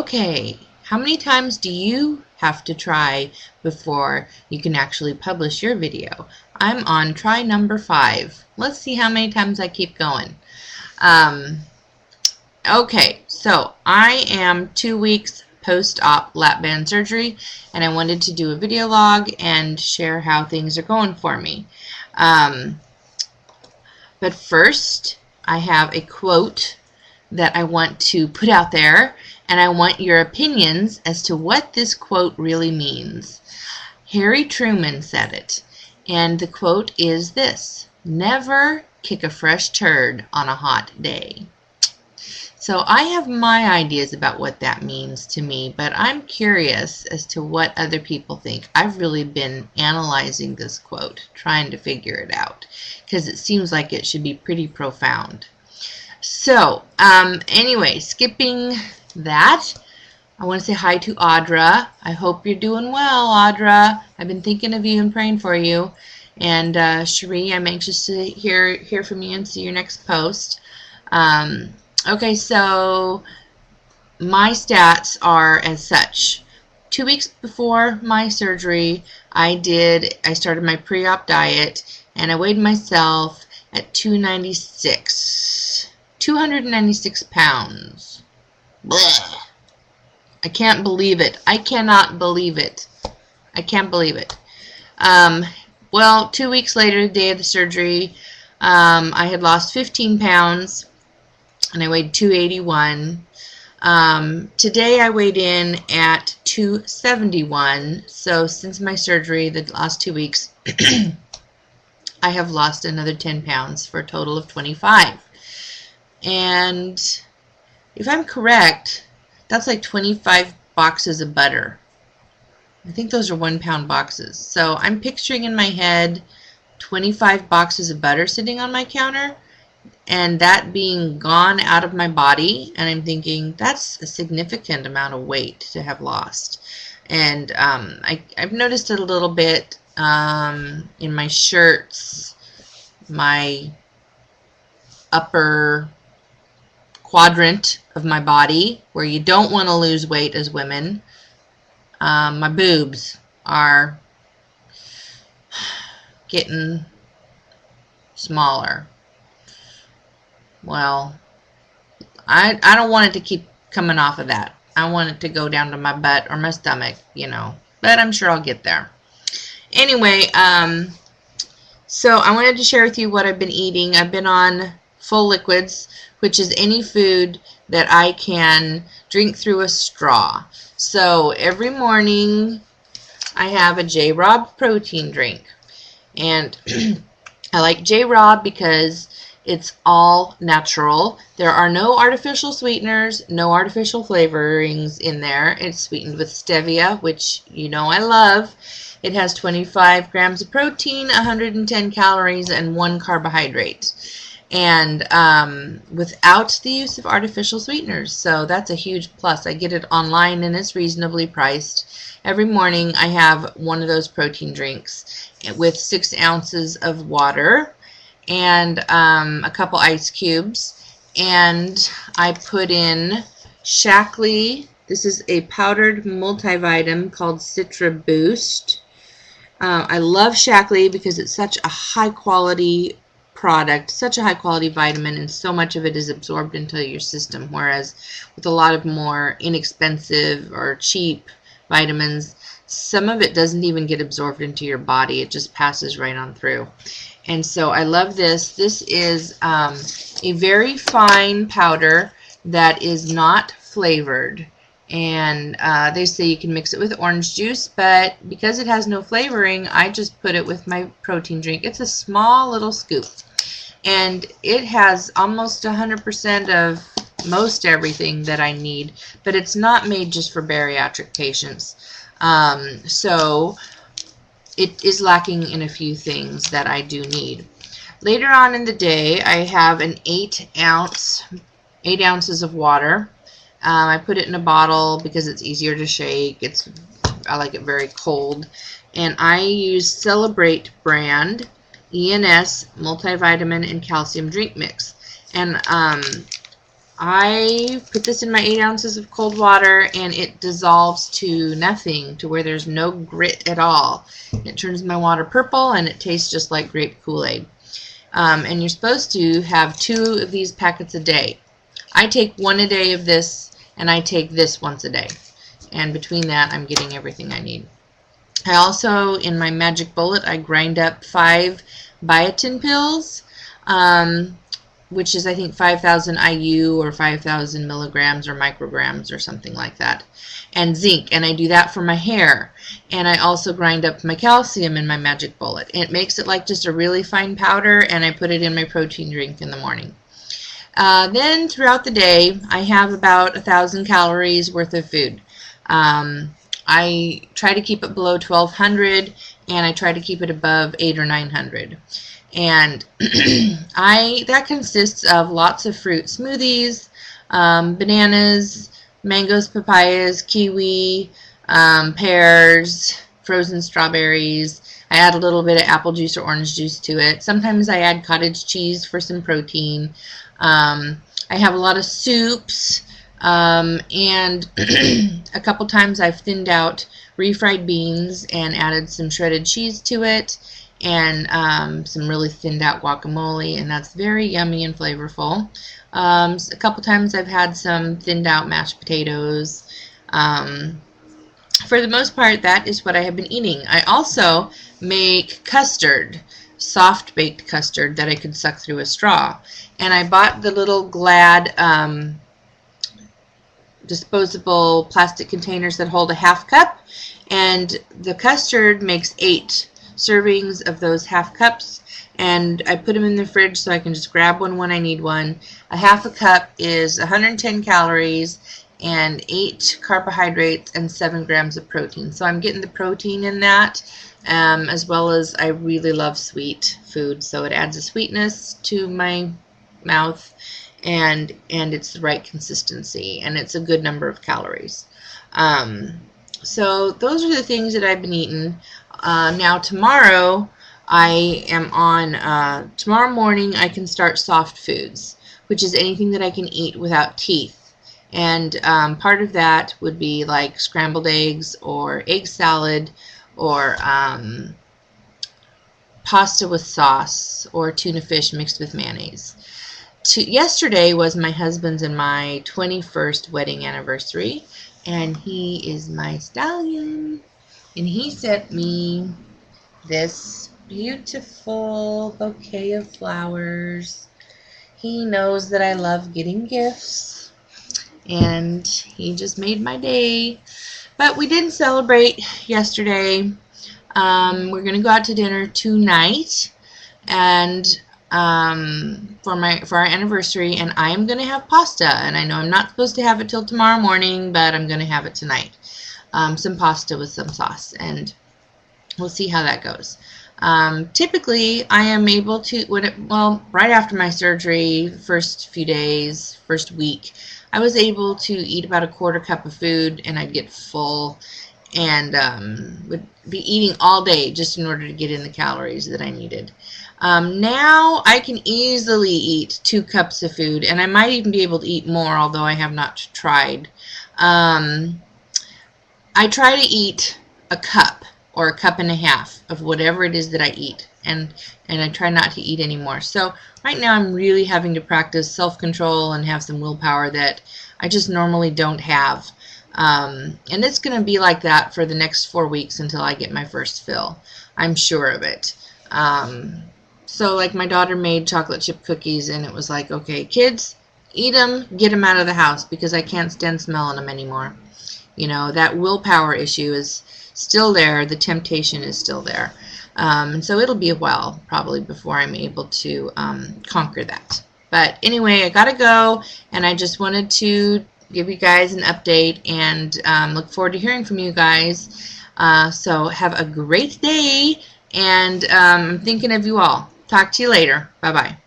Okay, how many times do you have to try before you can actually publish your video? I'm on try number 5. Let's see how many times I keep going. Okay, so I am 2 weeks post-op lap band surgery, and I wanted to do a video log and share how things are going for me. But first, I have a quote that I want to put out there, and I want your opinions as to what this quote really means. Harry Truman said it, and the quote is this: "Never kick a fresh turd on a hot day." So I have my ideas about what that means to me, but I'm curious as to what other people think. I've really been analyzing this quote, trying to figure it out, because it seems like it should be pretty profound. So, anyway, skipping that, I want to say hi to Audra. I hope you're doing well, Audra. I've been thinking of you and praying for you. And Cherie, I'm anxious to hear from you and see your next post. Okay, so my stats are as such. 2 weeks before my surgery, I started my pre-op diet, and I weighed myself at 296 pounds. Blech. I can't believe it. I cannot believe it. I can't believe it. Well, 2 weeks later, the day of the surgery, I had lost 15 pounds, and I weighed 281. Today I weighed in at 271. So since my surgery, the last 2 weeks, I have lost another 10 pounds for a total of 25. And if I'm correct, that's like 25 boxes of butter. I think those are 1 pound boxes. So I'm picturing in my head 25 boxes of butter sitting on my counter, and that being gone out of my body, and I'm thinking that's a significant amount of weight to have lost. And I've noticed it a little bit in my shirts, my upper quadrant of my body, where you don't want to lose weight as women. My boobs are getting smaller. Well, I don't want it to keep coming off of that. I want it to go down to my butt or my stomach, you know, but I'm sure I'll get there. Anyway, so I wanted to share with you what I've been eating. I've been on full liquids, which is any food that I can drink through a straw. So every morning I have a J-Rob protein drink, and I like J-Rob because it's all natural. There are no artificial sweeteners, no artificial flavorings in there. It's sweetened with stevia, which you know I love. It has 25 grams of protein, 110 calories, and 1 carbohydrate. And without the use of artificial sweeteners. So that's a huge plus. I get it online and it's reasonably priced. Every morning I have one of those protein drinks with 6 ounces of water and a couple ice cubes, and I put in Shaklee. This is a powdered multivitamin called Citra Boost. I love Shaklee because it's such a high quality product, such a high quality vitamin, and so much of it is absorbed into your system, whereas with a lot of more inexpensive or cheap vitamins, some of it doesn't even get absorbed into your body. It just passes right on through. And so I love this. This is a very fine powder that is not flavored. And they say you can mix it with orange juice, but because it has no flavoring, I just put it with my protein drink. It's a small little scoop. And it has almost 100% of most everything that I need, but it's not made just for bariatric patients. So it is lacking in a few things that I do need. Later on in the day, I have an 8 ounces of water. I put it in a bottle because it's easier to shake. I like it very cold. And I use Celebrate brand ENS multivitamin and calcium drink mix. And I put this in my 8 ounces of cold water, and it dissolves to nothing, to where there's no grit at all. It turns my water purple, and it tastes just like grape Kool-Aid. And you're supposed to have 2 of these packets a day. I take 1 a day of this, and I take this once a day. And between that, I'm getting everything I need. I also, in my magic bullet, I grind up 5 biotin pills, which is, I think, 5,000 IU or 5,000 milligrams or micrograms or something like that, and zinc. And I do that for my hair. And I also grind up my calcium in my magic bullet. It makes it like just a really fine powder, and I put it in my protein drink in the morning. Then throughout the day, I have about 1,000 calories worth of food. I try to keep it below 1,200, and I try to keep it above 800 or 900. And that consists of lots of fruit smoothies, bananas, mangoes, papayas, kiwi, pears, frozen strawberries. I add a little bit of apple juice or orange juice to it. Sometimes I add cottage cheese for some protein. I have a lot of soups, and a couple times I've thinned out refried beans and added some shredded cheese to it, and some really thinned out guacamole, and that's very yummy and flavorful. A couple times I've had some thinned out mashed potatoes. For the most part, that is what I have been eating. I also make custard, soft baked custard that I could suck through a straw, and I bought the little Glad disposable plastic containers that hold a ½ cup, and the custard makes 8 servings of those ½ cups, and I put them in the fridge so I can just grab one when I need one. A ½ cup is 110 calories and 8 carbohydrates and 7 grams of protein. So I'm getting the protein in that, as well as I really love sweet food, so it adds a sweetness to my mouth, and it's the right consistency, and it's a good number of calories. So those are the things that I've been eating. Now tomorrow I am on, tomorrow morning I can start soft foods, which is anything that I can eat without teeth. And part of that would be like scrambled eggs or egg salad or pasta with sauce or tuna fish mixed with mayonnaise. Yesterday was my husband's and my 21st wedding anniversary, and he is my stallion. And he sent me this beautiful bouquet of flowers. He knows that I love getting gifts, and he just made my day. But we didn't celebrate yesterday. We're going to go out to dinner tonight, and for our anniversary, and I am going to have pasta, and I know I'm not supposed to have it till tomorrow morning, but I'm going to have it tonight. Some pasta with some sauce, and we'll see how that goes. Typically, I am able to, right after my surgery, first few days, first week, I was able to eat about a quarter cup of food, and I'd get full, and would be eating all day just in order to get in the calories that I needed. Now I can easily eat 2 cups of food, and I might even be able to eat more, although I have not tried. I try to eat a cup or a cup and a half of whatever it is that I eat, and I try not to eat anymore. So right now I'm really having to practice self-control and have some willpower that I just normally don't have. And it's going to be like that for the next 4 weeks until I get my first fill. I'm sure of it. So like my daughter made chocolate chip cookies, and it was like, okay, kids, eat them, get them out of the house, because I can't stand smelling them anymore. You know, that willpower issue is still there. The temptation is still there. And so it'll be a while probably before I'm able to conquer that. But anyway, I gotta go, and I just wanted to give you guys an update, and look forward to hearing from you guys. So have a great day, and I'm thinking of you all. Talk to you later. Bye-bye.